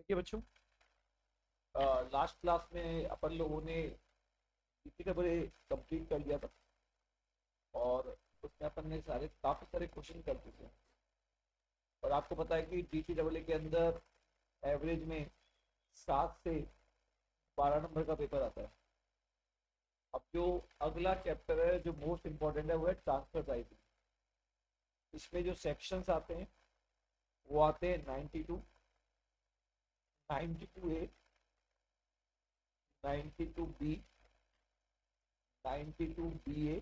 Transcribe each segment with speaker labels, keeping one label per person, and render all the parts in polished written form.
Speaker 1: देखिए बच्चों, last class में अपन लोगों ने डीपीडब्ल्यूए कंप्लीट कर लिया था और उसमें अपन ने काफ़ी सारे क्वेश्चन कर दिए थे। और आपको पता है कि डीपीडब्ल्यूए के अंदर एवरेज में 7 से 12 नंबर का पेपर आता है। अब जो अगला चैप्टर है जो मोस्ट इम्पोर्टेंट है वो है ट्रांसफर प्राइसिंग। इसमें जो सेक्शंस आते हैं वो आते हैं 92, 92A, 92B, 92BA,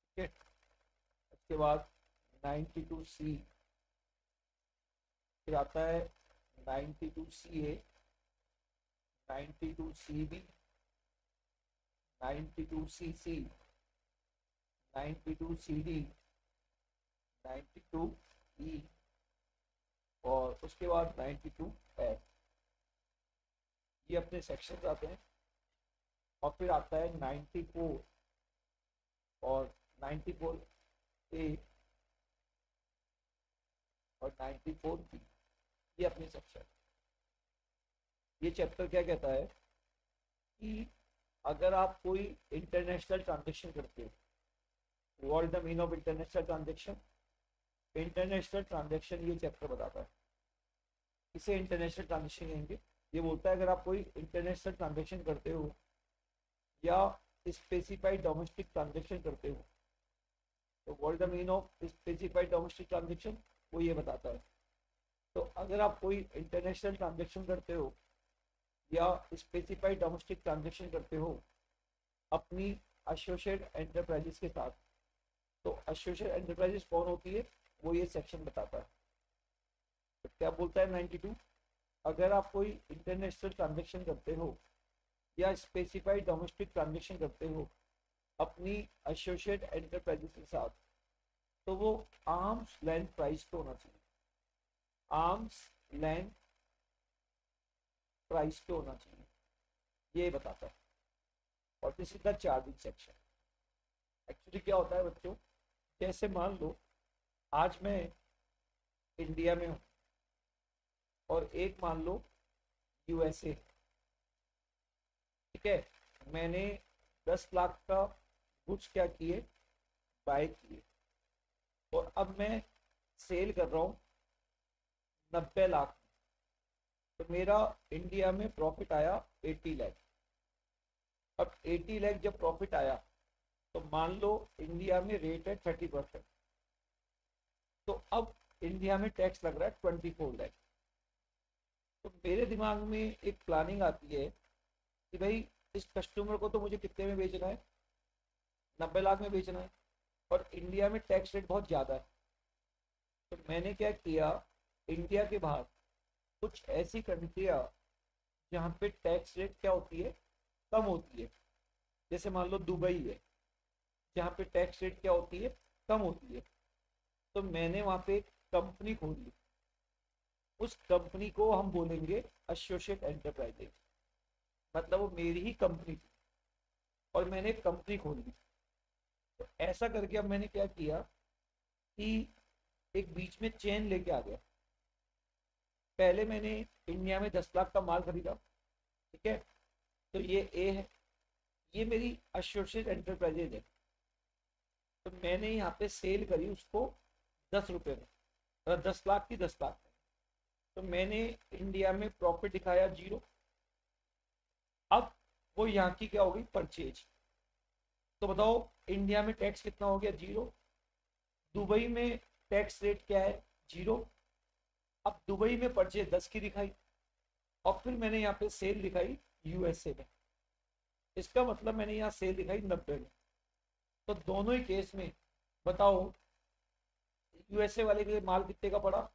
Speaker 1: ठीक है। उसके बाद 92C, फिर आता है 92CA, 92CB, 92CC, 92CD, 92E और उसके बाद 92F। ये अपने सेक्शंस आते हैं। और फिर आता है 94 और 94A और 94B, ये अपने सेक्शन। ये चैप्टर क्या कहता है कि अगर आप कोई इंटरनेशनल ट्रांजेक्शन करते हो, what is the mean of international transaction. International transaction ये चैप्टर बताता है, इसे इंटरनेशनल ट्रांजेक्शन कहेंगे। ये बोलता है अगर आप कोई इंटरनेशनल ट्रांजेक्शन करते हो या स्पेसिफाइड डोमेस्टिक ट्रांजेक्शन करते हो, तो what is the mean of specified domestic transaction, वो ये बताता है। तो अगर आप कोई इंटरनेशनल ट्रांजेक्शन करते हो या स्पेसिफाइड डोमेस्टिक ट्रांजेक्शन करते हो अपनी एसोसिएट एंटरप्राइजेस के साथ, तो एसोसिएट एंटरप्राइजेस कौन होती है वो ये सेक्शन बताता है। तो क्या बोलता है 92, अगर आप कोई इंटरनेशनल ट्रांजेक्शन करते हो या स्पेसिफाइड डोमेस्टिक ट्रांजेक्शन करते हो अपनी एसोसिएट एंटरप्राइजेस के साथ, तो वो आर्म्स लेंथ प्राइस पे होना चाहिए। आर्म्स लेंथ प्राइस पे होना चाहिए, ये बताता है। और this is the charging section. Actually क्या होता है बच्चों, जैसे मान लो आज मैं इंडिया में हूँ और एक मान लो यूएसए, ठीक है। मैंने 10 लाख का गुड्स क्या किए, बाय किए, और अब मैं सेल कर रहा हूँ 90 लाख। तो मेरा इंडिया में प्रॉफिट आया 80 लाख। अब 80 लाख जब प्रॉफिट आया तो मान लो इंडिया में रेट है 30%, तो अब इंडिया में टैक्स लग रहा है 24 लाख। तो मेरे दिमाग में एक प्लानिंग आती है कि भाई इस कस्टमर को तो मुझे कितने में बेचना है, 90 लाख में बेचना है, और इंडिया में टैक्स रेट बहुत ज़्यादा है। तो मैंने क्या किया, इंडिया के बाहर कुछ ऐसी कंट्रियाँ जहाँ पे टैक्स रेट क्या होती है, कम होती है। जैसे मान लो दुबई है जहाँ पे टैक्स रेट क्या होती है, कम होती है। तो मैंने वहाँ पे एक कंपनी खोली, उस कंपनी को हम बोलेंगे एसोसिएट एंटरप्राइजेज, मतलब वो मेरी ही कंपनी थी और मैंने एक कंपनी खोली। तो ऐसा करके अब मैंने क्या किया कि एक बीच में चेन लेके आ गया। पहले मैंने इंडिया में 10 लाख का माल खरीदा, ठीक है। तो ये ए है, ये मेरी एसोसिएट एंटरप्राइजेज है। तो मैंने यहाँ पे सेल करी उसको 10 रुपये में, 10 लाख की 10 लाख में। तो मैंने इंडिया में प्रॉफिट दिखाया 0। अब वो यहाँ की क्या होगी, परचेज। तो बताओ इंडिया में टैक्स कितना हो गया, 0। दुबई में टैक्स रेट क्या है, 0। अब दुबई में परचेज 10 की दिखाई और फिर मैंने यहाँ पे सेल दिखाई यूएसए में। इसका मतलब मैंने यहाँ सेल दिखाई 90 में। तो दोनों ही केस में बताओ यूएसए वाले के लिए माल कितने का पड़ा,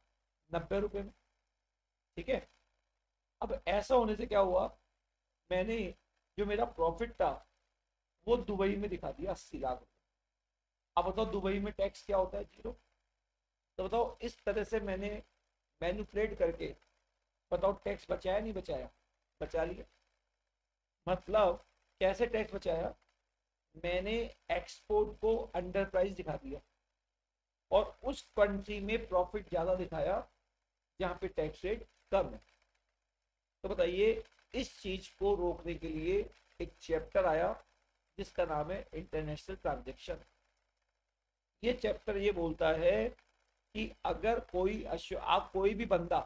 Speaker 1: 90 रुपये में, ठीक है। अब ऐसा होने से क्या हुआ, मैंने जो मेरा प्रॉफिट था वो दुबई में दिखा दिया 80 लाख रुपये। अब बताओ दुबई में टैक्स क्या होता है, 0। तो बताओ इस तरह से मैंने मैन्युपुलेट करके बताओ टैक्स बचाया नहीं बचाया, बचा लिया। मतलब कैसे टैक्स बचाया, मैंने एक्सपोर्ट को अंडर प्राइस दिखा दिया और उस कंट्री में प्रॉफिट ज़्यादा दिखाया जहाँ पे टैक्स रेट कम है। तो बताइए, इस चीज को रोकने के लिए एक चैप्टर आया जिसका नाम है इंटरनेशनल ट्रांजैक्शन। ये चैप्टर ये बोलता है कि अगर कोई भी बंदा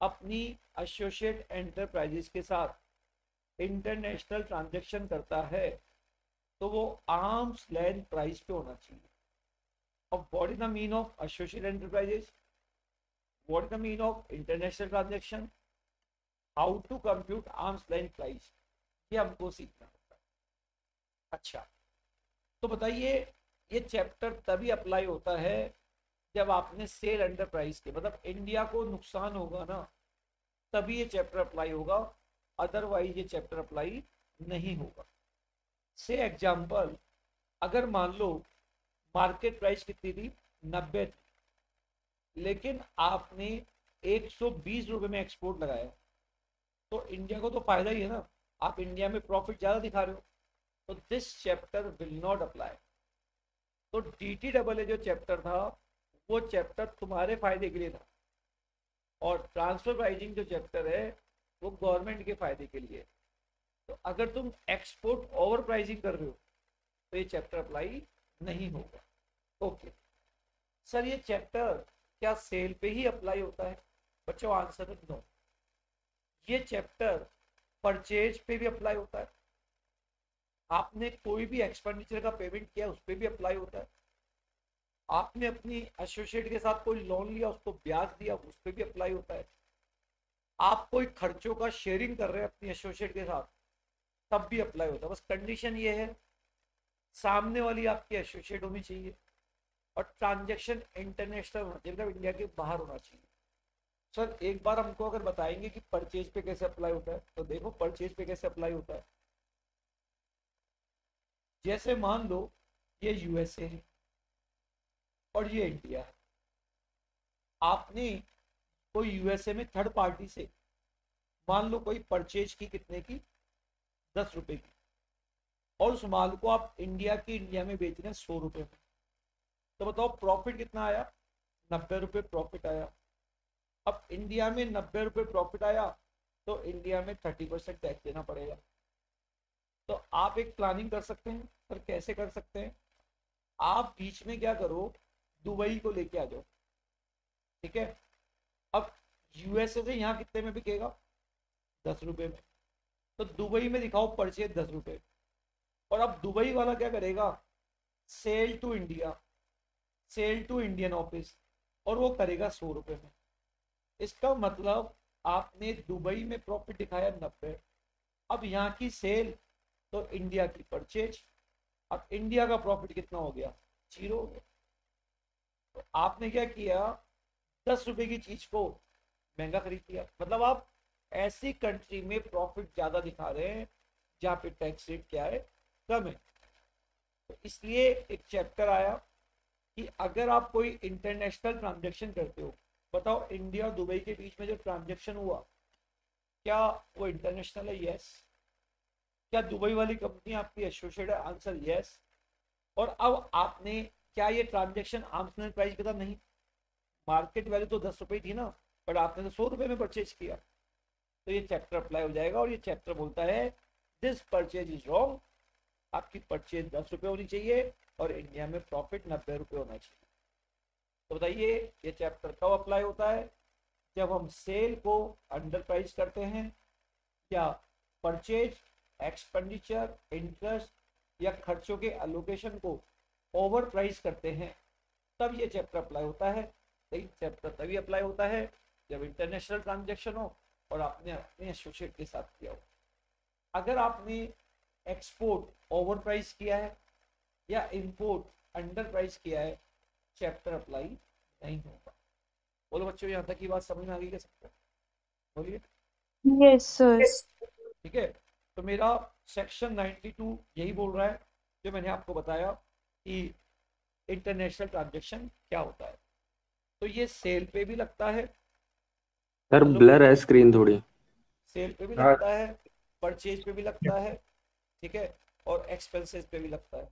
Speaker 1: अपनी एसोसिएट एंटरप्राइजेस के साथ इंटरनेशनल ट्रांजैक्शन करता है तो वो आर्म्स लेंथ प्राइस पे होना चाहिए। अब what is the mean of associate enterprises, what is the mean of international transaction, how to compute arm's length price, ये हमको सीखना होता है। अच्छा, तो बताइए, ये चैप्टर तभी अप्लाई होता है जब आपने सेल अंडर प्राइस के, मतलब इंडिया को नुकसान होगा ना, तभी ये चैप्टर अप्लाई होगा, अदरवाइज ये चैप्टर अप्लाई नहीं होगा। से एग्जांपल, अगर मान लो मार्केट प्राइस कितनी थी, 90 थी, लेकिन आपने 120 रुपए में एक्सपोर्ट लगाया, तो इंडिया को तो फायदा ही है ना, आप इंडिया में प्रॉफिट ज्यादा दिखा रहे हो, तो this chapter will not apply. तो DTAA जो चैप्टर था वो चैप्टर तुम्हारे फायदे के लिए था, और ट्रांसफर प्राइसिंग जो चैप्टर है वो गवर्नमेंट के फायदे के लिए। तो अगर तुम एक्सपोर्ट ओवर प्राइसिंग कर रहे हो तो ये चैप्टर अप्लाई नहीं होगा। ओके सर, ये चैप्टर क्या सेल पे ही अप्लाई होता है? बच्चों आंसर है नो। ये चैप्टर परचेज पे भी अप्लाई होता है, आपने कोई भी एक्सपेंडिचर का पेमेंट किया उस पर भी अप्लाई होता है, आपने अपनी एसोसिएट के साथ कोई लोन लिया उसको ब्याज दिया उस पर भी अप्लाई होता है, आप कोई खर्चों का शेयरिंग कर रहे हैं अपनी एसोसिएट के साथ तब भी अप्लाई होता है। बस कंडीशन ये है, सामने वाली आपकी एसोसिएट होनी चाहिए और ट्रांजैक्शन इंटरनेशनल होना चाहिए, मतलब इंडिया के बाहर होना चाहिए। सर एक बार हमको अगर बताएंगे कि परचेज पे कैसे अप्लाई होता है, तो देखो परचेज पे कैसे अप्लाई होता है। जैसे मान लो ये यूएसए है और ये इंडिया है, आपने कोई यूएसए में थर्ड पार्टी से मान लो कोई परचेज की, कितने की, 10 रुपए की, और उस माल को आप इंडिया में बेच रहे हैं 100 रुपए में, तो बताओ प्रॉफिट कितना आया, 90 रुपए प्रॉफिट आया। अब इंडिया में 90 रुपए प्रॉफिट आया तो इंडिया में 30% टैक्स देना पड़ेगा। तो आप एक प्लानिंग कर सकते हैं, पर कैसे कर सकते हैं, आप बीच में क्या करो, दुबई को लेके आ जाओ, ठीक है। अब यूएसए से यहाँ कितने में बिकेगा, 10 रुपए में, तो दुबई में दिखाओ परचेज 10 रुपए, और अब दुबई वाला क्या करेगा, sell to India, sell to Indian office, और वो करेगा 100 रुपए में। इसका मतलब आपने दुबई में प्रॉफिट दिखाया 90, अब यहाँ की सेल तो इंडिया की परचेज, अब इंडिया का प्रॉफिट कितना हो गया, 0 हो गया। तो आपने क्या किया, 10 रुपए की चीज को महंगा खरीद लिया, मतलब आप ऐसी कंट्री में प्रॉफिट ज्यादा दिखा रहे हैं जहाँ पे टैक्स रेट क्या है, कम है। तो इसलिए एक चैप्टर आया कि अगर आप कोई इंटरनेशनल ट्रांजैक्शन करते हो, बताओ इंडिया और दुबई के बीच में जो ट्रांजैक्शन हुआ क्या वो इंटरनेशनल है, यस। क्या दुबई वाली कंपनी आपकी एसोसिएट है, आंसर यस। और अब आपने, क्या ये ट्रांजैक्शन आर्म्स लेंथ प्राइस के था, नहीं, मार्केट वैल्यू तो 10 रुपए थी ना, बट आपने तो 100 रुपए में परचेज किया, तो ये चैप्टर अप्लाई हो जाएगा। और ये चैप्टर बोलता है दिस परचेज इज रॉन्ग, आपकी परचेज 10 रुपए होनी चाहिए और इंडिया में प्रॉफिट 90 रुपए होना चाहिए। तो बताइए ये चैप्टर कब अप्लाई होता है, जब हम सेल को अंडर प्राइस करते हैं, या परचेज, एक्सपेंडिचर, इंटरेस्ट या खर्चों के एलोकेशन को ओवर प्राइस करते हैं, तब ये चैप्टर अप्लाई होता है। लेकिन चैप्टर तभी अप्लाई होता है जब इंटरनेशनल ट्रांजैक्शन हो और आपने अपने एसोसिएट के साथ किया हो। अगर आपने एक्सपोर्ट ओवर प्राइस किया है या इंपोर्ट अंडर प्राइस किया है, चैप्टर अप्लाई नहीं होगा। बोलो बच्चों, यहाँ तक की बात समझ में आ गई क्या सबको, बोलिए।
Speaker 2: Yes sir.
Speaker 1: ठीक है, तो मेरा सेक्शन 92 यही बोल रहा है जो मैंने आपको बताया कि इंटरनेशनल ट्रांजैक्शन क्या होता है। तो ये सेल पे भी लगता है,
Speaker 3: सर
Speaker 1: हेलो,
Speaker 3: ब्लर है स्क्रीन थोड़ी।
Speaker 1: सेल पे भी
Speaker 3: हाँ।
Speaker 1: लगता है, परचेज पे भी लगता है, ठीक है, और एक्सपेंसेस पे भी लगता है।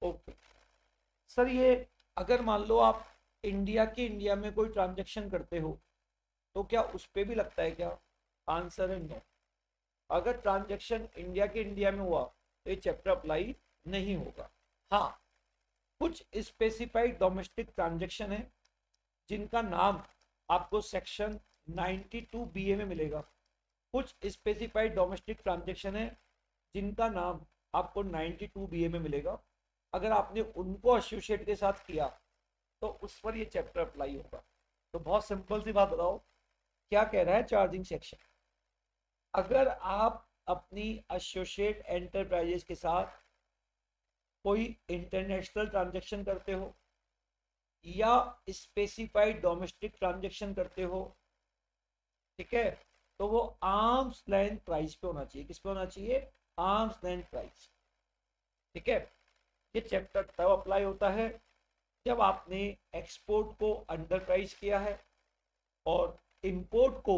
Speaker 1: ओके सर, ये अगर मान लो आप इंडिया में कोई ट्रांजैक्शन करते हो तो क्या उस पे भी लगता है क्या? आंसर है नो। अगर ट्रांजैक्शन इंडिया में हुआ तो ये चैप्टर अप्लाई नहीं होगा। हाँ, कुछ स्पेसिफाइड डोमेस्टिक ट्रांजैक्शन है जिनका नाम आपको सेक्शन 92 BA में मिलेगा। कुछ स्पेसिफाइड डोमेस्टिक ट्रांजैक्शन है जिनका नाम आपको 92 BA में मिलेगा। अगर आपने उनको एसोसिएट के साथ किया तो उस पर ये चैप्टर अप्लाई होगा। तो बहुत सिंपल सी बात बताओ, क्या कह रहा है चार्जिंग सेक्शन? अगर आप अपनी एसोसिएट एंटरप्राइजेस के साथ कोई इंटरनेशनल ट्रांजैक्शन करते हो या स्पेसिफाइड डोमेस्टिक ट्रांजैक्शन करते हो, ठीक है, तो वो आर्म्स लेंथ प्राइस पे होना चाहिए। किस पे होना चाहिए? Arms length price. ठीक है, ये चैप्टर तब अप्लाई होता है जब आपने एक्सपोर्ट को अंडर प्राइस किया है और इंपोर्ट को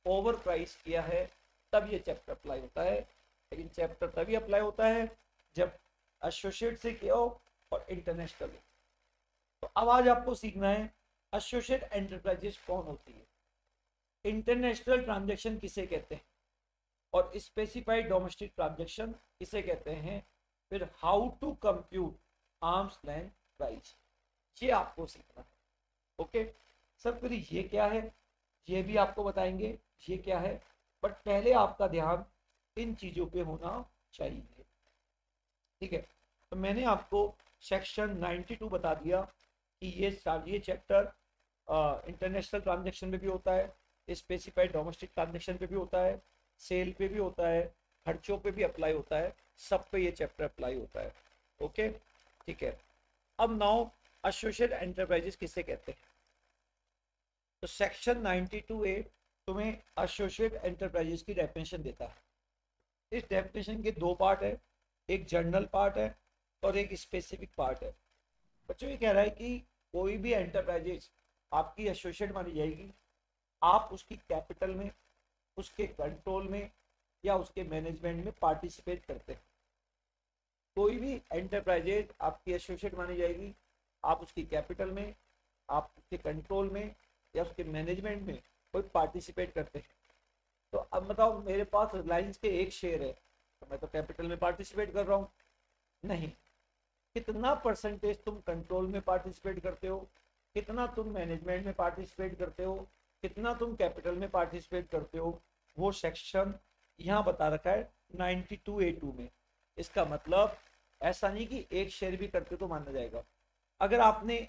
Speaker 1: ओवर प्राइस किया है, तब ये चैप्टर अप्लाई होता है। लेकिन चैप्टर तभी अप्लाई होता है जब एसोसिएट से किया हो और इंटरनेशनल। तो अब आज आपको सीखना है एसोसिएट एंटरप्राइजेस कौन होती है, इंटरनेशनल ट्रांजैक्शन किसे कहते हैं, और स्पेसिफाइड डोमेस्टिक ट्रांजैक्शन किसे कहते हैं, फिर how to compute arm's length price, ये आपको सीखना है। ओके सर, फिर ये क्या है ये भी आपको बताएंगे ये क्या है, बट पहले आपका ध्यान इन चीजों पे होना चाहिए। ठीक है, तो मैंने आपको सेक्शन 92 बता दिया कि ये चैप्टर इंटरनेशनल ट्रांजैक्शन में भी होता है, स्पेसिफाइड डोमेस्टिक ट्रांजैक्शन पे भी होता है, सेल पे भी होता है, खर्चों पे भी अप्लाई होता है, सब पे ये चैप्टर अप्लाई होता है। ओके ठीक है, अब नाउ एसोसिएट एंटरप्राइजेस किसे कहते हैं? तो सेक्शन 92A तुम्हें एसोसिएट एंटरप्राइजेस की डेफिनेशन देता है। इस डेफिनेशन के दो पार्ट है, एक जनरल पार्ट है और एक स्पेसिफिक पार्ट है। बच्चों ये कह रहा है कि कोई भी एंटरप्राइजेस आपकी एसोसिएट मानी जाएगी, आप उसकी कैपिटल में, उसके कंट्रोल में या उसके मैनेजमेंट में पार्टिसिपेट करते हैं। कोई भी एंटरप्राइजेज आपकी एसोसिएट मानी जाएगी, आप उसकी कैपिटल में, आप उसके कंट्रोल में या उसके मैनेजमेंट में कोई पार्टिसिपेट करते हैं। तो अब बताओ, मेरे पास रिलायंस के एक शेयर है तो मैं तो कैपिटल में पार्टिसिपेट कर रहा हूँ? नहीं। कितना परसेंटेज तुम कंट्रोल में पार्टिसिपेट करते हो, कितना तुम मैनेजमेंट में पार्टिसिपेट करते हो, कितना तुम कैपिटल में पार्टिसिपेट करते हो, वो सेक्शन यहाँ बता रखा है 92A2 में। इसका मतलब ऐसा नहीं कि एक शेयर भी करते तो माना जाएगा। अगर आपने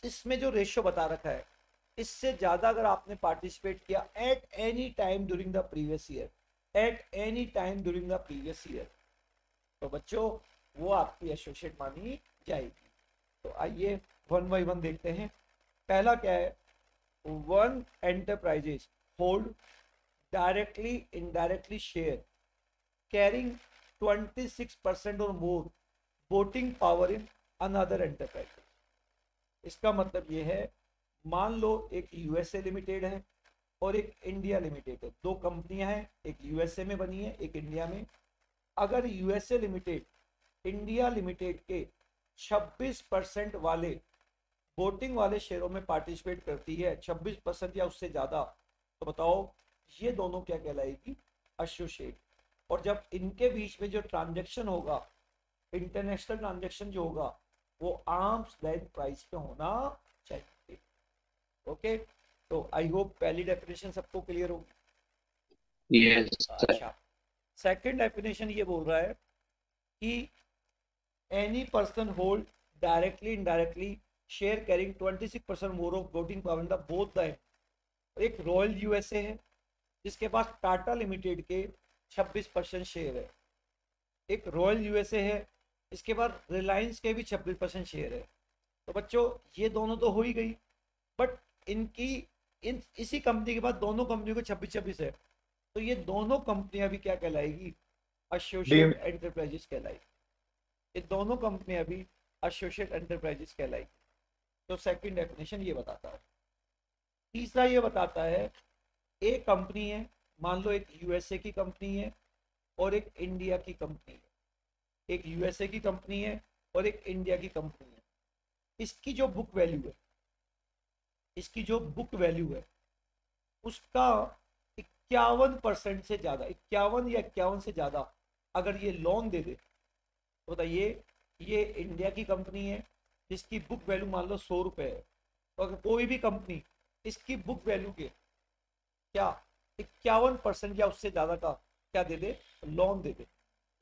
Speaker 1: इसमें जो रेशियो बता रखा है, इससे ज्यादा अगर आपने पार्टिसिपेट किया at any time during the previous year, at any time during the previous year, तो बच्चों वो आपकी एसोसिएट मानी जाएगी। तो आइए वन बाई वन देखते हैं। पहला क्या है? One enterprises hold directly indirectly share carrying 26% और more voting power in another enterprises. इसका मतलब ये है, मान लो एक यूएसए लिमिटेड है और एक इंडिया लिमिटेड है, दो कंपनियां हैं, एक यूएसए में बनी है एक इंडिया में। अगर यूएसए लिमिटेड इंडिया लिमिटेड के 26% वाले वोटिंग वाले शेयरों में पार्टिसिपेट करती है, 26% या उससे ज्यादा, तो बताओ ये दोनों क्या कहलाएगी? एसोसिएट। और जब इनके बीच में जो ट्रांजैक्शन होगा, इंटरनेशनल ट्रांजैक्शन जो होगा, वो आर्म्स लेंथ प्राइस पे होना चाहिए। ओके, तो आई होप पहली डेफिनेशन सबको क्लियर होगी।
Speaker 3: Yes sir.
Speaker 1: अच्छा, सेकंड डेफिनेशन ये बोल रहा है कि any person hold directly indirectly share carrying 26% more of voting power in the both the. एक रॉयल यूएसए है जिसके पास टाटा लिमिटेड के 26% शेयर है, एक रॉयल यूएसए है इसके बाद रिलायंस के भी 26% शेयर है। तो बच्चों ये दोनों तो हो ही गई, बट इसी कंपनी के बाद दोनों कंपनियों को 26-26 है, तो ये दोनों कंपनियां भी क्या कहलाएगी? एसोसिएट एंटरप्राइजेस कहलाएगी। ये दोनों कंपनियां भी एसोसिएट एंटरप्राइजेस कहलाएगी। तो सेकंड डेफिनेशन ये बताता है। तीसरा ये बताता है, एक कंपनी है, मान लो एक यूएसए की कंपनी है और एक इंडिया की कंपनी है, एक यूएसए की कंपनी है और एक इंडिया की कंपनी है। इसकी जो बुक वैल्यू है इसकी जो बुक वैल्यू है उसका 51% से ज़्यादा, 51 या 51 से ज़्यादा अगर ये लोन दे दे तो बताइए, ये इंडिया की कंपनी है जिसकी बुक वैल्यू मान लो 100 रुपये है, तो अगर कोई भी कंपनी इसकी बुक वैल्यू के क्या 51% या उससे ज़्यादा का क्या दे दे, लोन दे दे,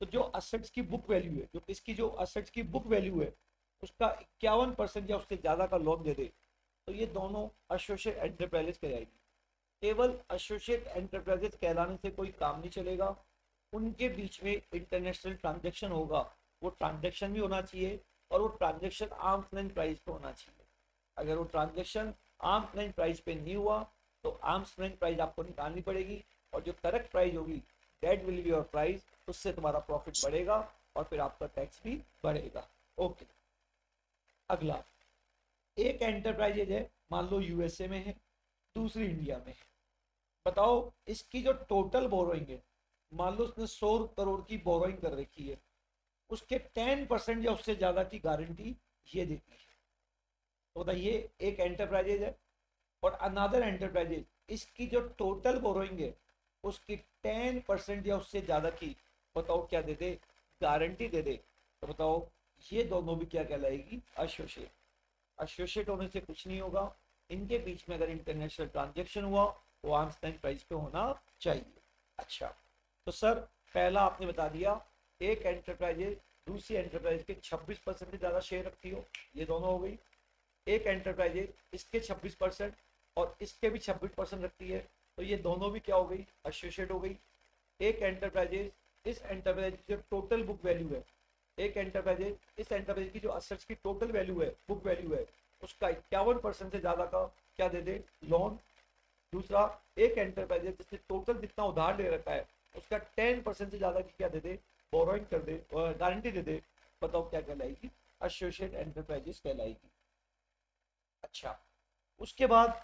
Speaker 1: तो जो असेट्स की बुक वैल्यू है, जो इसकी जो असेट्स की बुक वैल्यू है उसका 51% या उससे ज़्यादा का लोन दे दे, तो ये दोनों एसोसिएट एंटरप्राइजेस कहलाएगी। केवल एसोसिएट एंटरप्राइजेस कहलाने से कोई काम नहीं चलेगा, उनके बीच में इंटरनेशनल ट्रांजैक्शन होगा, वो ट्रांजैक्शन भी होना चाहिए और वो ट्रांजैक्शन आर्म्स लेंथ प्राइस पे होना चाहिए। अगर वो ट्रांजैक्शन आर्म्स लेंथ प्राइस पे नहीं हुआ तो आर्म्स लेंथ प्राइस आपको निकालनी पड़ेगी, और जो करेक्ट प्राइस होगी that will be your price, उससे तुम्हारा प्रॉफिट बढ़ेगा और फिर आपका टैक्स भी बढ़ेगा। ओके, अगला, एक एंटरप्राइजेज है मान लो यूएसए में है, दूसरी इंडिया में है, बताओ इसकी जो टोटल बोरोइंग है, मान लो उसने 100 करोड़ की बोरोइंग कर रखी है, उसके 10% या उससे ज्यादा की गारंटी ये देती है। तो बताइए, एक एंटरप्राइजेज है और अनदर एंटरप्राइजेज, इसकी जो टोटल बोरोइंग है उसकी 10% या उससे ज्यादा की बताओ क्या दे दे, गारंटी दे दे, तो बताओ ये दोनों भी क्या कहलाएगी, एसोसिएट। एसोसिएट होने से कुछ नहीं होगा, इनके बीच में अगर इंटरनेशनल ट्रांजैक्शन हुआ वो आर्म्स लेंथ प्राइस पे होना चाहिए। अच्छा, तो सर पहला आपने बता दिया, एक एंटरप्राइजेज दूसरी एंटरप्राइज के 26% से ज़्यादा शेयर रखती हो, ये दोनों हो गई। एक एंटरप्राइजेज इसके 26% और इसके भी 26% रखती है, तो ये दोनों भी क्या हो गई, एसोसिएट हो गई। एक एंटरप्राइजेज इस एंटरप्राइज की जो टोटल बुक वैल्यू है, एक एंटरप्राइजेज इस एंटरप्राइज की जो असेट्स की टोटल वैल्यू है, बुक वैल्यू है, उसका 51% से ज़्यादा का क्या दे दे, लोन। दूसरा, एक एंटरप्राइज जिसने टोटल जितना उधार ले रखा है उसका 10% से ज्यादा की क्या दे दे, बोरोइंग कर दे, गारंटी दे दे, बताओ क्या कहलाएगी, एसोसिएट एंटरप्राइजेस कहलाएगी। अच्छा, उसके बाद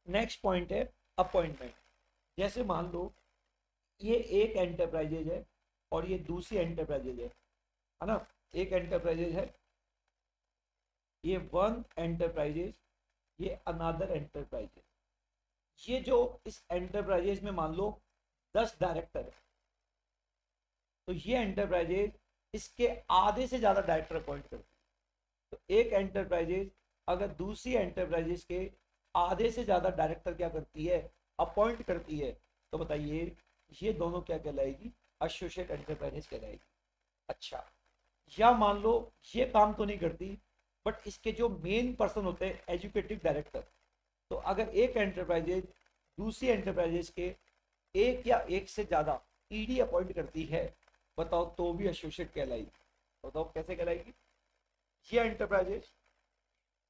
Speaker 1: नेक्स्ट पॉइंट है अपॉइंटमेंट। जैसे मान लो ये एक एंटरप्राइजेज है और ये दूसरी एंटरप्राइजेज है ना, एक एंटरप्राइजेज है, ये वन एंटरप्राइजेज, ये अनदर एंटरप्राइजेज। ये जो इस एंटरप्राइजेज में मान लो 10 डायरेक्टर है, तो ये एंटरप्राइजेज इसके आधे से ज्यादा डायरेक्टर अपॉइंट करती है। तो एक एंटरप्राइजेज अगर दूसरी एंटरप्राइजेज के आधे से ज्यादा डायरेक्टर क्या करती है, अपॉइंट करती है, तो बताइए ये दोनों क्या कहलाएगी, एसोसिएट एंटरप्राइजेज कहलाएगी। अच्छा, या मान लो ये काम तो नहीं करती बट इसके जो मेन पर्सन होते हैं एजुकेटिव डायरेक्टर, तो अगर एक एंटरप्राइजेज दूसरी एजुकेटिव के एक या एक से ज्यादा ईडी अपॉइंट करती है, बताओ तो भी एसोसिएट कहलाएगी। बताओ कैसे कहलाएगी, ये एंटरप्राइजेज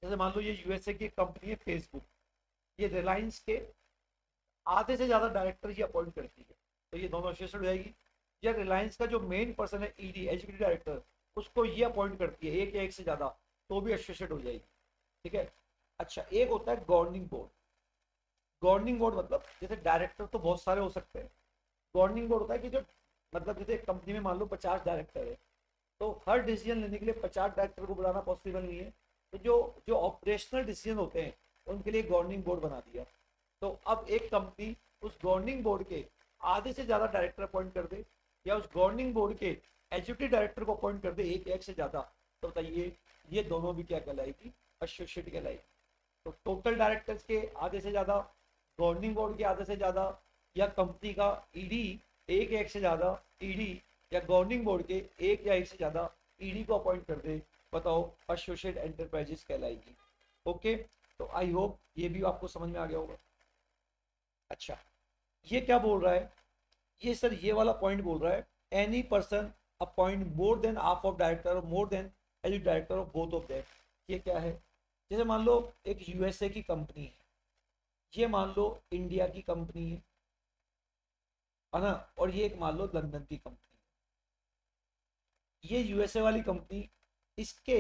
Speaker 1: जैसे मान लो ये यूएसए की कंपनी है फेसबुक, ये रिलायंस के आधे से ज्यादा डायरेक्टर ही अपॉइंट करती है, तो ये दोनों एसोसिएट हो जाएगी। या रिलायंस का जो मेन पर्सन है ईडी एजुकेटिव डायरेक्टर, उसको ये अपॉइंट करती है एक या एक से ज्यादा, तो भी एसोसिएट हो जाएगी। ठीक है। अच्छा, एक होता है गवर्निंग बोर्ड। गवर्निंग बोर्ड मतलब जैसे डायरेक्टर तो बहुत सारे हो सकते हैं, गवर्निंग बोर्ड होता है कि जो मतलब जैसे कंपनी में मान लो 50 डायरेक्टर है, तो हर डिसीजन लेने के लिए 50 डायरेक्टर को बुलाना पॉसिबल नहीं है, तो जो जो ऑपरेशनल डिसीजन होते हैं उनके लिए गवर्निंग बोर्ड बना दिया। तो अब एक कंपनी उस गवर्निंग बोर्ड के आधे से ज्यादा डायरेक्टर अपॉइंट कर दे, या उस गवर्निंग बोर्ड के एग्जीक्यूटिव डायरेक्टर को अपॉइंट कर दे एक एक से ज्यादा, तो बताइए ये दोनों भी क्या कहलाएगी, एसोसिएट कहलाएगी। तो टोटल डायरेक्टर्स के आधे से ज्यादा, गवर्निंग बोर्ड के आधे से ज्यादा, या कंपनी का ईडी एक या एक से ज्यादा ईडी, या गवर्निंग बोर्ड के एक या एक से ज्यादा ईडी को अपॉइंट कर दे, बताओ एसोसिएट एंटरप्राइजेस कहलाएगी। ओके, तो आई होप ये भी आपको समझ में आ गया होगा। अच्छा, ये क्या बोल रहा है, ये सर ये वाला पॉइंट बोल रहा है any person appoint more than half of director और more than as director of both of that. ये क्या है, जैसे मान लो एक यूएसए की कंपनी है, ये मान लो इंडिया की कंपनी है ना, और ये एक मान लो लंदन की कंपनी। ये यूएसए वाली कंपनी इसके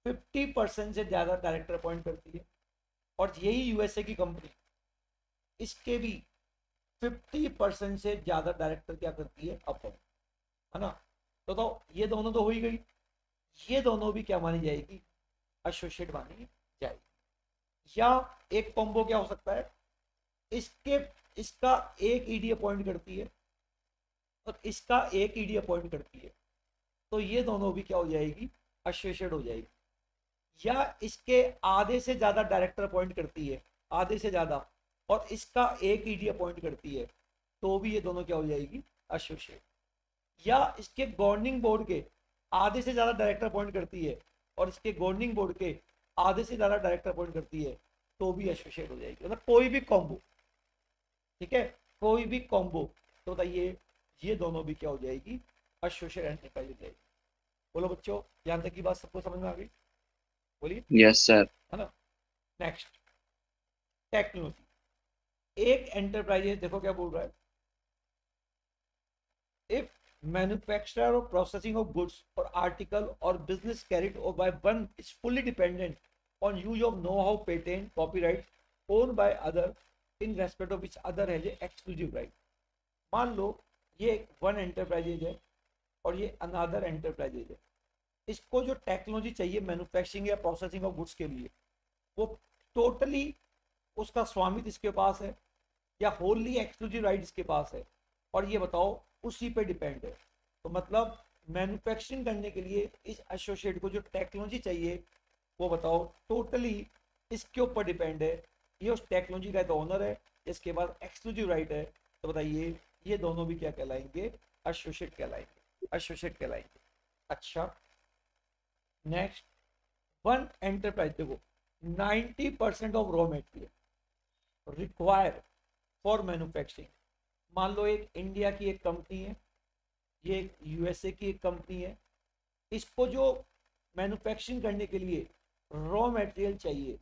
Speaker 1: 50% से ज्यादा डायरेक्टर अपॉइंट करती है, और यही यूएसए की कंपनी इसके भी 50% से ज्यादा डायरेक्टर क्या करती है, अपॉइंट, है ना। तो ये दोनों तो हो ही गई, ये दोनों भी क्या मानी जाएगी, एसोसिएट मानी जाएगी। या एक कॉम्बो क्या हो सकता है, इसके इसका एक ईडी अपॉइंट करती है और इसका एक ईडी अपॉइंट करती है, तो ये दोनों भी क्या हो जाएगी, एसोसिएट हो जाएगी। या इसके आधे से ज्यादा डायरेक्टर अपॉइंट करती है, आधे से ज्यादा, और इसका एक ईडी अपॉइंट करती है, तो भी ये दोनों क्या हो जाएगी, एसोसिएट। या इसके गवर्निंग बोर्ड के आधे से ज्यादा डायरेक्टर अपॉइंट करती है और इसके गवर्निंग बोर्ड के आधे से ज्यादा डायरेक्टर अपॉइंट करती है, तो भी एसोसिएट हो जाएगी। मतलब कोई भी कॉम्बो, ठीक है, कोई भी कॉम्बो, तो बताइए ये दोनों भी क्या हो जाएगी, एसोसिएट एंटरप्राइज हो जाएगी। बोलो बच्चों, यहां तक की बात सबको समझ में आ गई? बोलिए।
Speaker 4: Yes sir.
Speaker 1: है ना। Next, technology. एक एंटरप्राइज देखो क्या बोल रहा है, if manufacturer or processing of goods or article or business carried or by one is fully dependent on use of know-how, patent, copyright owned by other in respect of which other has a exclusive right। मान लो ये one enterprises है और ये another enterprises है, इसको जो technology चाहिए manufacturing या प्रोसेसिंग ऑफ गुड्स के लिए, वो टोटली उसका स्वामित्व इसके पास है या होली एक्सक्लूसिव राइट इसके पास है, और ये बताओ उसी पे डिपेंड है। तो मतलब मैन्युफैक्चरिंग करने के लिए इस एसोसिएट को जो टेक्नोलॉजी चाहिए, वो बताओ टोटली इसके ऊपर डिपेंड है, ये उस टेक्नोलॉजी का तो ओनर है, इसके बाद एक्सक्लूसिव राइट है। तो बताइए ये दोनों भी क्या कहलाएंगे, एसोसिएट कहलाएंगे, एसोसिएट कहलाएंगे। अच्छा नेक्स्ट, वन एंटरप्राइज देखो 90% of raw material require for manufacturing. मान लो एक इंडिया की एक कंपनी है, ये एक यूएसए की एक कंपनी है, इसको जो मैन्युफैक्चरिंग करने के लिए रॉ मटेरियल चाहिए,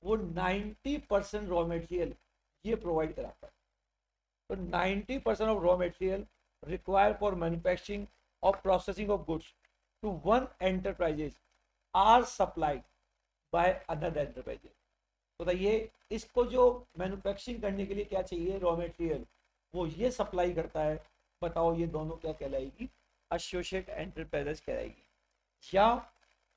Speaker 1: वो 90% रॉ मटेरियल ये प्रोवाइड कराता है। तो 90% of raw material require for manufacturing और processing of goods to one enterprises are supplied by other enterprises. बताइए इसको जो मैन्युफैक्चरिंग करने के लिए क्या चाहिए, रॉ मटेरियल, वो ये सप्लाई करता है। बताओ ये दोनों क्या कहलाएगी, एसोसिएट एंटरप्राइजेस कहलाएगी। या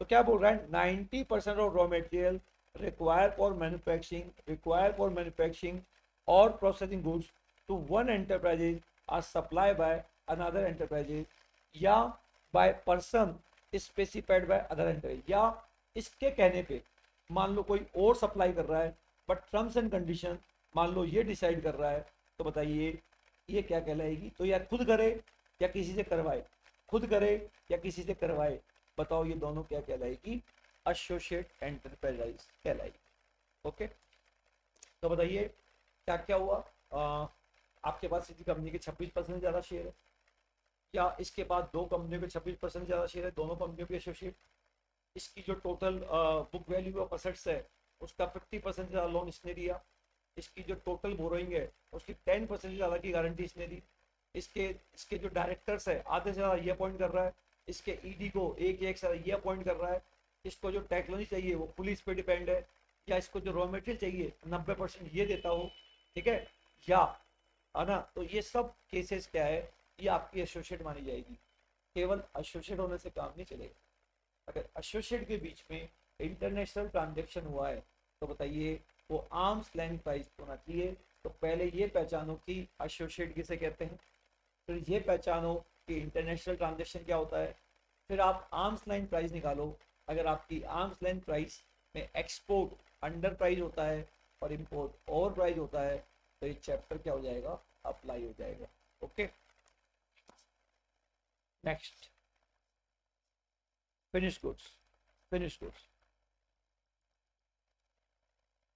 Speaker 1: तो क्या बोल रहा है, 90% of raw material require for manufacturing और processing goods to one enterprises are supply by another enterprises या by person specified by other enterprise. या इसके कहने पे मान लो कोई और सप्लाई कर रहा है, बट टर्म्स एंड कंडीशन मान लो ये डिसाइड कर रहा है, तो बताइए ये क्या कहलाएगी। तो या खुद करे या किसी से करवाए, खुद करे या किसी से करवाए, बताओ ये दोनों क्या कहलाएगी, एसोसिएट एंटरप्राइज कहलाएगी। ओके, तो बताइए क्या क्या हुआ, आपके पास इसी कंपनी के 26% ज़्यादा शेयर है, या इसके पास दो कंपनियों के 26% ज़्यादा शेयर है, दोनों कंपनियों के एसोसिएट। इसकी जो total book value of assets है उसका 50% ज़्यादा लोन इसने दिया। इसकी जो टोटल बोरोइंग है उसकी 10% ज़्यादा की गारंटी इसने दी। इसके जो डायरेक्टर्स है आधे से ज़्यादा ये अपॉइंट कर रहा है, इसके ईडी को एक से ज़्यादा ये अपॉइंट कर रहा है। इसको जो टेक्नोलॉजी चाहिए वो पुलिस पे डिपेंड है, या इसको जो रॉ मटेरियल चाहिए 90% ये देता हो, ठीक है, या है ना। तो ये सब केसेस क्या है, ये आपकी एसोसिएट मानी जाएगी। केवल एसोसिएट होने से काम नहीं चलेगा, अगर एसोसिएट के बीच में इंटरनेशनल ट्रांजेक्शन हुआ है तो बताइए वो आर्म्स लेंथ प्राइस होना चाहिए। तो पहले ये पहचानो कि एसोसिएट किसे कहते हैं, फिर ये पहचानो कि इंटरनेशनल ट्रांजेक्शन क्या होता है, फिर आप आर्म्स लेंथ प्राइस निकालो। अगर आपकी आर्म्स लेंथ प्राइस में एक्सपोर्ट अंडर प्राइस होता है और इंपोर्ट ओवर प्राइस होता है, तो ये चैप्टर क्या हो जाएगा, अप्लाई हो जाएगा। Okay, next, finish goods. Finish goods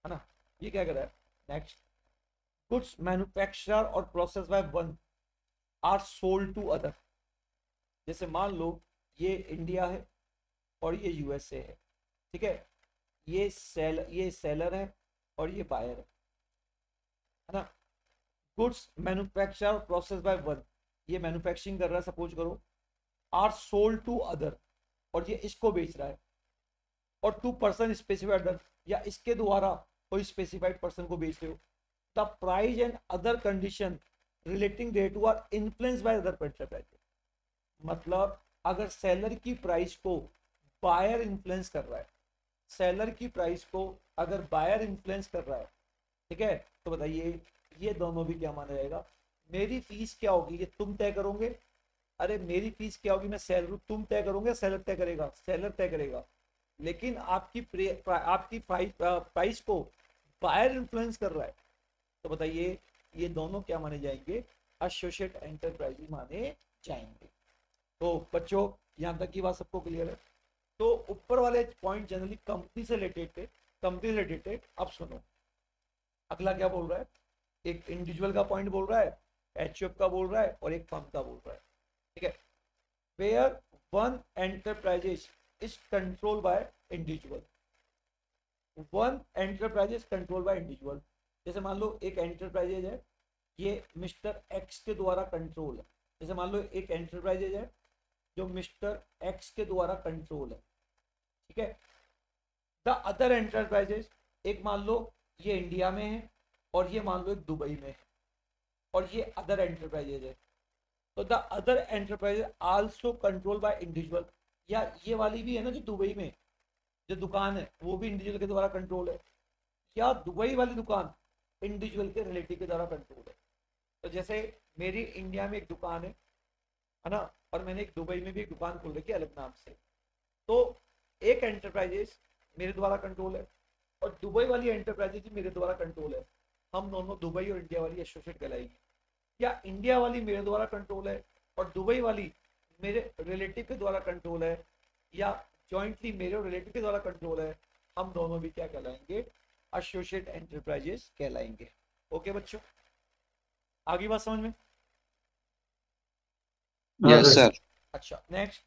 Speaker 1: है ना, ये क्या कर रहा है, नेक्स्ट, गुड्स मैन्युफैक्चर और process by one are sold to other. जैसे मान लो ये इंडिया है और ये यूएसए है, ठीक है, ये सेलर है और ये बायर है ना। गुड्स मैन्युफैक्चर और प्रोसेस बाय वन, ये मैन्युफैक्चरिंग कर रहा है सपोज करो, आर सोल्ड टू अदर, और ये इसको बेच रहा है, और टू पर्सन स्पेसिफाइड अदर, या इसके द्वारा कोई स्पेसिफाइड पर्सन को बेच रहे हो। The price and other condition relating thereto are influenced by other enterprise. मतलब अगर सेलर की प्राइस को बायर इन्फ्लुएंस कर रहा है, सेलर की प्राइस को अगर बायर इन्फ्लुएंस कर रहा है, ठीक है, तो बताइए ये दोनों भी क्या माना जाएगा? मेरी फीस क्या होगी ये तुम तय करोगे। अरे मेरी फीस क्या होगी, मैं सैलरी तुम तय करोगे, सेलर तय करेगा? सेलर तय करेगा। लेकिन आपकी प्राइस को बायर इन्फ्लुएंस कर रहा है, तो बताइए ये दोनों क्या माने जाएंगे? एसोसिएट एंटरप्राइज माने जाएंगे। तो बच्चों यहाँ तक की बात सबको क्लियर है? तो ऊपर वाले पॉइंट जनरली कंपनी से रिलेटेड थे, कंपनी से रिलेटेड। अब सुनो अगला क्या बोल रहा है। एक इंडिविजुअल का पॉइंट बोल रहा है, एचयूएफ का बोल रहा है, और एक फर्म का बोल रहा है, ठीक है। Where one enterprises is control by individual, one enterprises control by individual. जैसे मान लो एक एंटरप्राइजेज है, ये मिस्टर एक्स के द्वारा कंट्रोल है। जैसे मान लो एक एंटरप्राइजेज है जो मिस्टर एक्स के द्वारा कंट्रोल है, ठीक है। द अदर एंटरप्राइजेज, एक मान लो ये इंडिया में है और ये मान लो एक दुबई में है, और ये अदर एंटरप्राइजेज है। तो the other enterprises also control by individual. या ये वाली भी है ना जो दुबई में जो दुकान है, वो भी इंडिविजुअल के द्वारा कंट्रोल है। या दुबई वाली दुकान इंडिविजुअल के रिलेटिव के द्वारा कंट्रोल है। तो जैसे मेरी इंडिया में एक दुकान है ना, और मैंने एक दुबई में भी एक दुकान खोल रखी है अलग नाम से। तो एक एंटरप्राइजेस मेरे द्वारा कंट्रोल है और दुबई वाली एंटरप्राइजेस मेरे द्वारा कंट्रोल है। हम दोनों दुबई और इंडिया वाली एसोसिएट कहलाएगी। या इंडिया वाली मेरे द्वारा कंट्रोल है और दुबई वाली मेरे रिलेटिव के द्वारा कंट्रोल है, या जॉइंटली मेरे और रिलेटिव के द्वारा कंट्रोल है। हम दोनों भी क्या कहलाएंगे? एसोसिएट एंटरप्राइजेस कहलाएंगे। ओके बच्चों, आगे बात समझ में?
Speaker 3: हाँ
Speaker 4: यस
Speaker 3: सर।
Speaker 4: सर।
Speaker 1: अच्छा नेक्स्ट,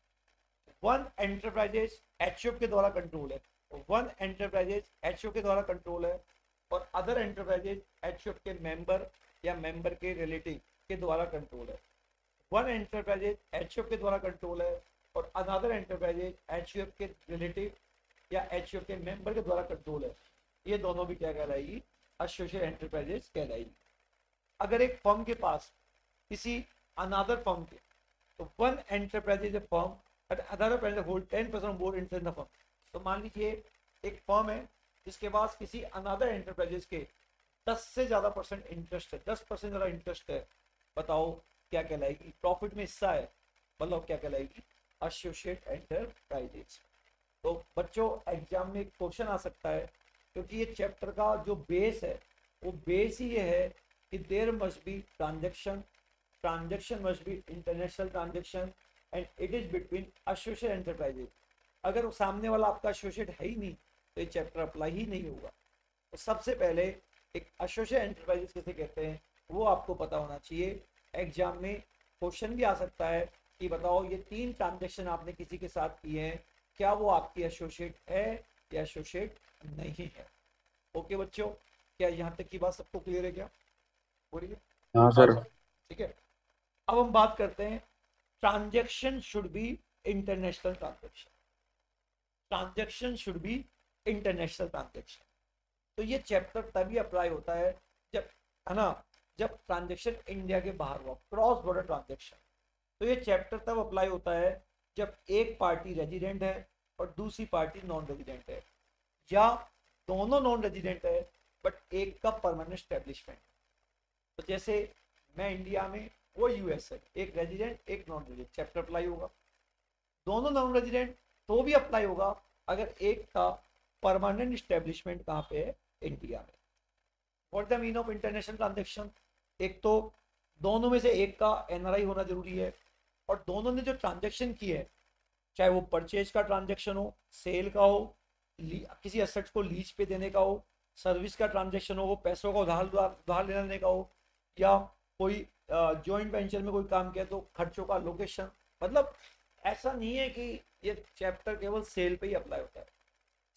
Speaker 1: वन एंटरप्राइजेस एचओ के द्वारा कंट्रोल है। वन एंटरप्राइजेस एचओ के द्वारा कंट्रोल है और अदर एंटरप्राइजेस एचओ के मेंबर या मेंबर के रिलेटिव के द्वारा कंट्रोल है। वन एंटरप्राइजेस एचओ के द्वारा कंट्रोल है और अनदर एंटरप्राइजेस एचओ के रिलेटिव या एचओ के मेंबर के द्वारा कंट्रोल है। ये दोनों भी क्या कहलाएगी? एसोसिएट एंटरप्राइजेस कहलाएगी। अगर एक फर्म के पास किसी अनदर फर्म के, तो one enterprise is a firm and other enterprise hold 10% more interest in the firm. तो मान लीजिए एक फर्म है जिसके पास किसी अनदर एंटरप्राइजेस के 10 से ज्यादा परसेंट इंटरेस्ट है, 10% ज्यादा इंटरेस्ट है। बताओ क्या कहलाएगी? प्रॉफिट में हिस्सा है, मतलब क्या कहलाएगी? Associate enterprises. तो बच्चों एग्जाम में एक क्वेश्चन आ सकता है, क्योंकि ये चैप्टर का जो बेस है वो बेस ही ये है कि there must be transaction must be international transaction and it is between associate enterprises। अगर सामने वाला आपका एसोसिएट है ही नहीं तो ये चैप्टर अप्लाई ही नहीं होगा। तो सबसे पहले एक एसोसिएट एंटरप्राइजेस किसे कहते हैं वो आपको पता होना चाहिए। एग्जाम में क्वेश्चन भी आ सकता है कि बताओ ये 3 ट्रांजेक्शन आपने किसी के साथ किए हैं, क्या वो आपकी एसोसिएट है या एसोसिएट नहीं है। ओके बच्चों, क्या यहाँ तक की बात सबको क्लियर है? क्या बोलिए।
Speaker 3: हाँ सर।
Speaker 1: ठीक है, अब हम बात करते हैं transaction should be international transaction. Transaction should be international transaction. तो ये चैप्टर तभी अप्लाई होता है जब, है ना, जब ट्रांजैक्शन इंडिया के बाहर हुआ, क्रॉस बॉर्डर ट्रांजैक्शन। तो ये चैप्टर तब अप्लाई होता है जब एक पार्टी रेजिडेंट है और दूसरी पार्टी नॉन रेजिडेंट है, या दोनों नॉन रेजिडेंट है बट एक का परमानेंट स्टैब्लिशमेंट। तो जैसे मैं इंडिया में, वो यूएस है, एक रेजिडेंट एक नॉन रेजिडेंट, चैप्टर अप्लाई होगा। दोनों नॉन रेजिडेंट तो भी अप्लाई होगा अगर एक का परमानेंट स्टैब्लिशमेंट कहाँ पे है? इंडिया में। What the mean of international transaction? एक तो दोनों में से एक का एनआरआई होना जरूरी है, और दोनों ने जो ट्रांजैक्शन की है, चाहे वो परचेज का ट्रांजैक्शन हो, सेल का हो, किसी एसेट्स को लीज पे देने का हो, सर्विस का ट्रांजैक्शन हो, वो पैसों का उधार लेना देने का हो, या कोई जॉइंट वेंचर में कोई काम किया तो खर्चों का लोकेशन। मतलब ऐसा नहीं है कि ये चैप्टर केवल सेल पे ही अप्लाई होता है,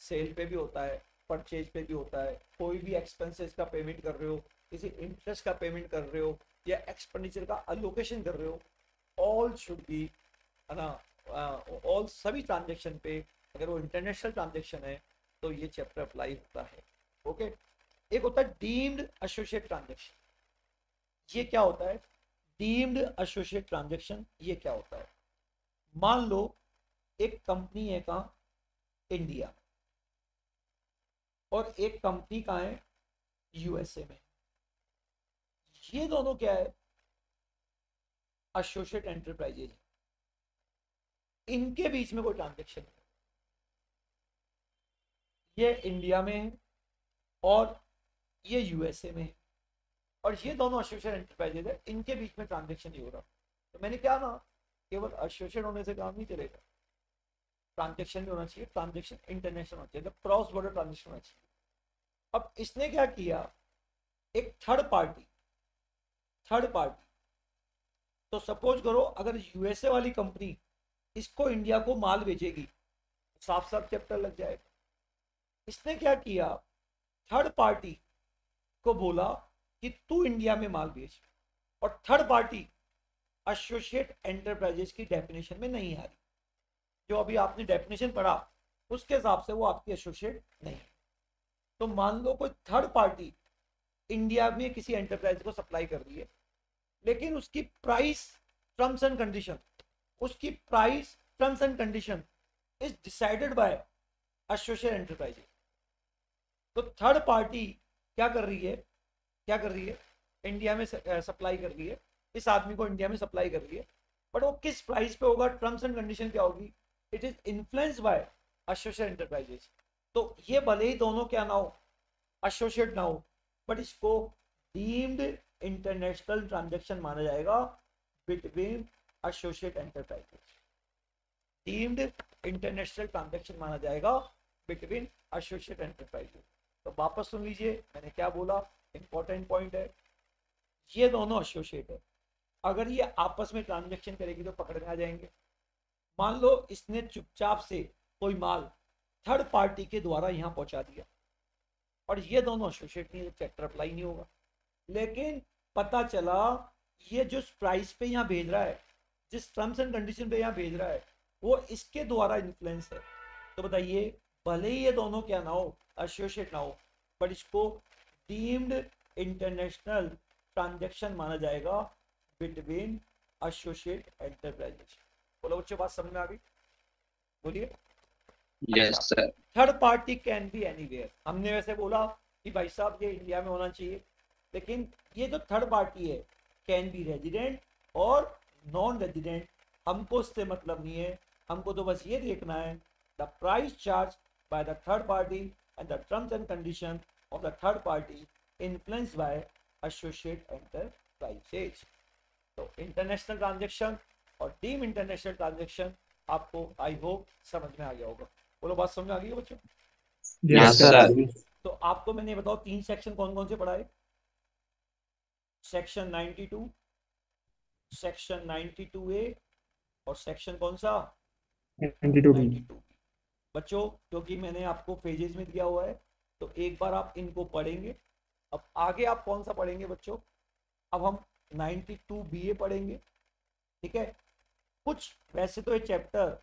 Speaker 1: सेल पे भी होता है, परचेज पे भी होता है। कोई भी एक्सपेंसेस का पेमेंट कर रहे हो, किसी इंटरेस्ट का पेमेंट कर रहे हो, या एक्सपेंडिचर का अलोकेशन कर रहे हो, ऑल शुड बी, है ना, ऑल सभी ट्रांजेक्शन पे अगर वो इंटरनेशनल ट्रांजेक्शन है तो ये चैप्टर अप्लाई होता है। ओके, एक होता है डीम्ड एसोसिएट ट्रांजेक्शन। ये क्या होता है? डीम्ड एसोसिएट ट्रांजैक्शन ये क्या होता है? मान लो एक कंपनी है कहाँ? इंडिया, और एक कंपनी कहाँ है, यूएसए में। ये दोनों क्या है, एसोसिएट एंटरप्राइजेज। इनके बीच में कोई ट्रांजेक्शन नहीं, ये इंडिया में है और ये यूएसए में है, और ये दोनों एसोसिएट एंटरप्राइजेज है, इनके बीच में ट्रांजेक्शन नहीं हो रहा। तो मैंने क्या ना, केवल एसोसिएट होने से काम नहीं चलेगा, ट्रांजेक्शन भी होना चाहिए, ट्रांजेक्शन इंटरनेशनल होना चाहिए, क्रॉस बॉर्डर ट्रांजेक्शन होना चाहिए। अब इसने क्या किया, एक थर्ड पार्टी, तो सपोज करो अगर यूएसए वाली कंपनी इसको इंडिया को माल बेचेगी, साफ साफ चैप्टर लग जाएगा। इसने क्या किया, थर्ड पार्टी को बोला कि तू इंडिया में माल बेच, और थर्ड पार्टी एसोसिएट एंटरप्राइजेज की डेफिनेशन में नहीं आ रही। जो अभी आपने डेफिनेशन पढ़ा उसके हिसाब से वो आपकी एसोसिएट नहीं है। तो मान लो कोई थर्ड पार्टी इंडिया में किसी एंटरप्राइज को सप्लाई कर रही है, लेकिन उसकी price terms and condition is decided by associate enterprise. तो थर्ड पार्टी क्या कर रही है, इंडिया में सप्लाई कर रही है, इस आदमी को इंडिया में सप्लाई कर रही है, बट वो किस प्राइस पे होगा, टर्म्स एंड कंडीशन क्या होगी, it is influenced by associate enterprises. तो ये भले ही दोनों क्या ना हो, एसोसिएट ना हो, बट इसको डीम्ड इंटरनेशनल ट्रांजैक्शन माना जाएगा between associate enterprises. Deemed international transaction माना जाएगा बिटवीन एसोसिएट एंटरप्राइजेस। तो वापस सुन लीजिए, मैंने क्या बोला, इंपॉर्टेंट पॉइंट है, ये दोनों एसोसिएट है, अगर ये आपस में ट्रांजैक्शन करेगी तो पकड़ में आ जाएंगे। मान लो इसने चुपचाप से कोई माल थर्ड पार्टी के द्वारा यहाँ पहुंचा दिया, और ये दोनों एसोसिएट नहीं, चैप्टर अप्लाई नहीं होगा। लेकिन पता चला ये जो प्राइस पे यहाँ भेज रहा है, जिस टर्म्स एंड कंडीशन पे यहाँ भेज रहा है, वो इसके द्वारा इन्फ्लुएंस है। तो बताइए, भले ही ये दोनों क्या ना हो, एसोसिएट ना हो, बट इसको डीम्ड इंटरनेशनल ट्रांजैक्शन माना जाएगा बिटवीन एसोसिएट एंटरप्राइजेस। बोलो बच्चों, बात समझ में आ गई, बोलिए।
Speaker 3: Yes sir.
Speaker 1: Third party can be anywhere. हमने वैसे बोला कि भाई साहब ये इंडिया में होना चाहिए, लेकिन ये जो थर्ड पार्टी है कैन बी रेजिडेंट और नॉन रेजिडेंट, हमको इससे मतलब नहीं है, हमको तो बस ये देखना है the price charge by the third party and the terms and condition of the third party influence by associate enterprises. तो इंटरनेशनल ट्रांजैक्शन और डीम इंटरनेशनल ट्रांजैक्शन आपको आई होप समझ में आ गया होगा। बोलो, बात समझ में आ गई है बच्चों?
Speaker 3: Yes sir.
Speaker 1: तो आपको मैंने बताओ 3 सेक्शन कौन कौन से पढ़ाए, सेक्शन 92, सेक्शन 92A और सेक्शन कौन सा, 92B। बच्चों क्योंकि मैंने आपको पेजेस में दिया हुआ है, तो एक बार आप इनको पढ़ेंगे। अब आगे आप कौन सा पढ़ेंगे बच्चों, अब हम 92BA पढ़ेंगे, ठीक है। कुछ वैसे तो ये चैप्टर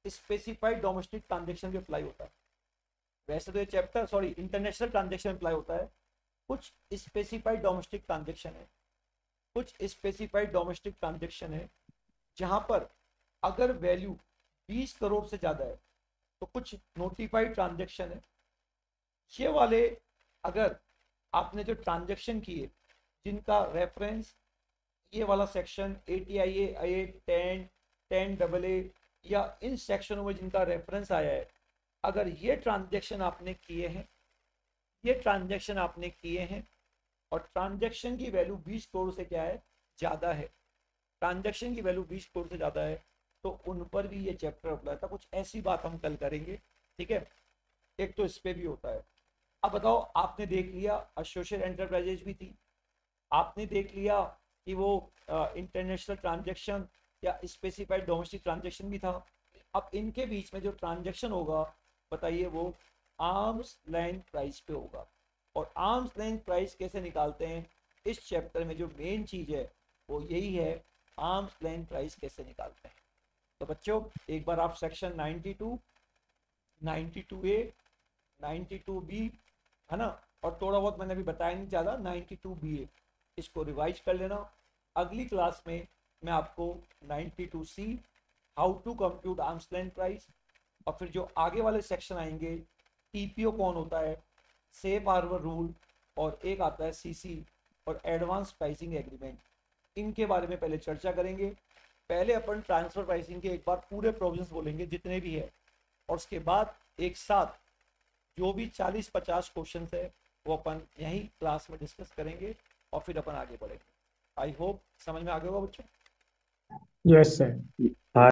Speaker 1: स्पेसिफाइड डोमेस्टिक ट्रांजैक्शन पे अप्लाई होता है, वैसे तो ये chapter sorry international transaction apply होता है, कुछ स्पेसिफाइड डोमेस्टिक ट्रांजैक्शन है, कुछ स्पेसिफाइड डोमेस्टिक ट्रांजैक्शन है जहां पर अगर वैल्यू 20 करोड़ से ज़्यादा है तो कुछ नोटिफाइड ट्रांजैक्शन है। ये वाले अगर आपने जो ट्रांजैक्शन किए जिनका रेफरेंस ये वाला सेक्शन ATIA 8, 10, 10AA या इन सेक्शनों में जिनका रेफरेंस आया है, अगर ये ट्रांजैक्शन आपने किए हैं और ट्रांजैक्शन की वैल्यू 20 करोड़ से क्या है, ज़्यादा है, ट्रांजैक्शन की वैल्यू 20 करोड़ से ज़्यादा है, तो उन पर भी ये चैप्टर अप्लाई था। कुछ ऐसी बात हम कल करेंगे, ठीक है। एक तो इस पे भी होता है। अब बताओ, आपने देख लिया एसोसिएट एंटरप्राइजेज भी थी, आपने देख लिया कि वो इंटरनेशनल ट्रांजैक्शन या स्पेसिफाइड डोमेस्टिक ट्रांजैक्शन भी था। अब इनके बीच में जो ट्रांजैक्शन होगा, बताइए, वो आर्म्स लेंथ प्राइस पे होगा। और आर्म्स लेंथ प्राइस कैसे निकालते हैं, इस चैप्टर में जो मेन चीज़ है वो यही है, आर्म्स लेंथ प्राइस कैसे निकालते हैं। तो बच्चों एक बार आप सेक्शन 92, 92A, 92B है ना, और थोड़ा बहुत मैंने अभी बताया नहीं ज़्यादा, 92BA, इसको रिवाइज कर लेना। अगली क्लास में मैं आपको 92C how to compute arm's length price, और फिर जो आगे वाले सेक्शन आएंगे, TPO कौन होता है, सेफ हार्बर रूल और एक आता है सीसी और एडवांस प्राइसिंग एग्रीमेंट। इनके बारे में पहले चर्चा करेंगे। पहले अपन ट्रांसफर प्राइसिंग के एक बार पूरे प्रोविजंस बोलेंगे जितने भी है, और उसके बाद एक साथ जो भी 40-50 क्वेश्चन है वो अपन यहीं क्लास में डिस्कस करेंगे और फिर अपन आगे बढ़ेंगे। आई होप समझ में आ गया होगा बच्चों।
Speaker 4: Yes sir.